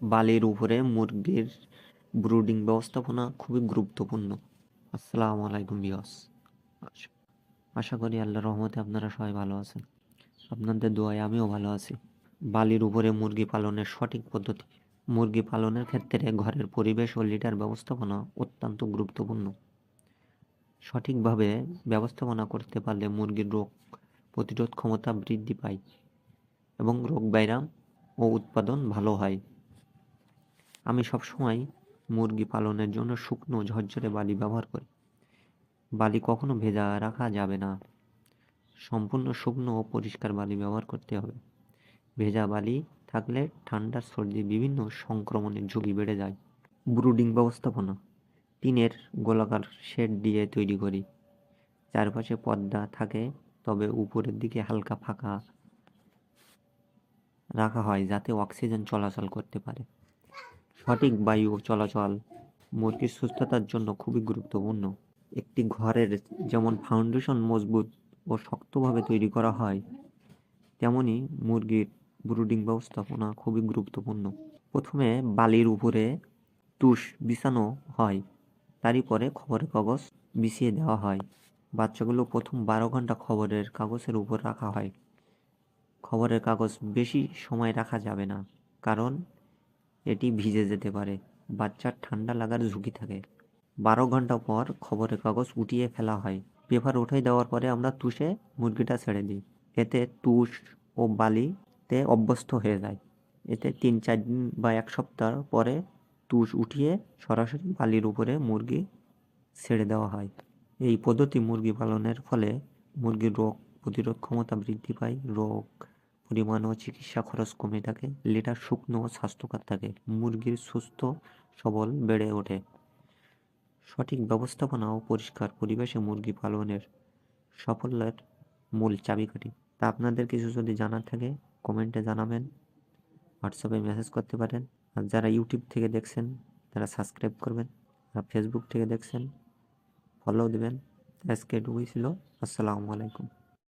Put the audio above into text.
বালির উপরে মুরগির ব্রুডিং ব্যবস্থাপনা খুবই গুরুত্বপূর্ণ। আসসালামু আলাইকুম ভিউয়ার্স। আশা করি আল্লাহর রহমতে আপনারা সবাই ভালো আছেন। আপনাদের দোয়ায় আমিও ভালো আছি। বালির উপরে মুরগি পালনের সঠিক পদ্ধতি। মুরগি পালনের ক্ষেত্রে ঘরের পরিবেশ ও লিটার ব্যবস্থাপনা অত্যন্ত গুরুত্বপূর্ণ। সঠিকভাবে ব্যবস্থাপনা করতে পারলে মুরগির রোগ প্রতিরোধ ক্ষমতা বৃদ্ধি পায় এবং রোগ ব্যায়াম ও উৎপাদন ভালো হয়। আমি সবসময় মুরগি পালনের জন্য শুকনো ঝরঝরে বালি ব্যবহার করি। বালি কখনো ভেজা রাখা যাবে না। সম্পূর্ণ শুকনো ও পরিষ্কার বালি ব্যবহার করতে হবে। ভেজা বালি থাকলে ঠান্ডা, সর্দি, বিভিন্ন সংক্রমণের ঝুঁকি বেড়ে যায়। ব্রুডিং ব্যবস্থাপনা। টিনের গোলাকার শেড দিয়ে তৈরি করি। চারপাশে পর্দা থাকে, তবে উপরের দিকে হালকা ফাঁকা রাখা হয় যাতে অক্সিজেন চলাচল করতে পারে। সঠিক বায়ু চলাচল মুরগির সুস্থতার জন্য খুবই গুরুত্বপূর্ণ। একটি ঘরের যেমন ফাউন্ডেশন মজবুত ও শক্তভাবে তৈরি করা হয়, তেমনি মুরগির ব্রুডিং ব্যবস্থাপনা খুবই গুরুত্বপূর্ণ। প্রথমে বালির উপরে তুষ বিছানো হয়, তারই পরে খবরের কাগজ বিছিয়ে দেওয়া হয়। বাচ্চাগুলো প্রথম 12 ঘন্টা খবরের কাগজের উপর রাখা হয়। খবরের কাগজ বেশি সময় রাখা যাবে না, কারণ এটি ভিজে যেতে পারে। বাচ্চার ঠান্ডা লাগার ঝুঁকি থাকে। 12 ঘন্টা পর খবরের কাগজ উঠিয়ে ফেলা হয়। পেপার উঠে দেওয়ার পরে আমরা তুষে মুরগিটা ছেড়ে দিই। এতে তুষ ও বালিতে অভ্যস্ত হয়ে যায়। এতে 3-4 দিন বা 1 সপ্তাহ পরে তুষ উঠিয়ে সরাসরি বালির উপরে মুরগি ছেড়ে দেওয়া হয়। এই পদ্ধতি মুরগি পালনের ফলে মুরগির রোগ প্রতিরোধ ক্ষমতা বৃদ্ধি পায়, রোগ পরিমাণ ও চিকিৎসা খরচ কমে থাকে, লিটার শুকনো ও স্বাস্থ্যকর থাকে, মুরগির সুস্থ সবল বেড়ে ওঠে। সঠিক ব্যবস্থাপনা ও পরিষ্কার পরিবেশে মুরগি পালনের সাফল্যের মূল চাবিকাঠি। তা আপনাদের কিছু যদি জানার থাকে কমেন্টে জানাবেন, হোয়াটসঅ্যাপে মেসেজ করতে পারেন। আর যারা ইউটিউব থেকে দেখছেন তারা সাবস্ক্রাইব করবেন, আর ফেসবুক থেকে দেখছেন ফলো দেবেন। আজকে এটুকুই ছিল। আসসালামু আলাইকুম।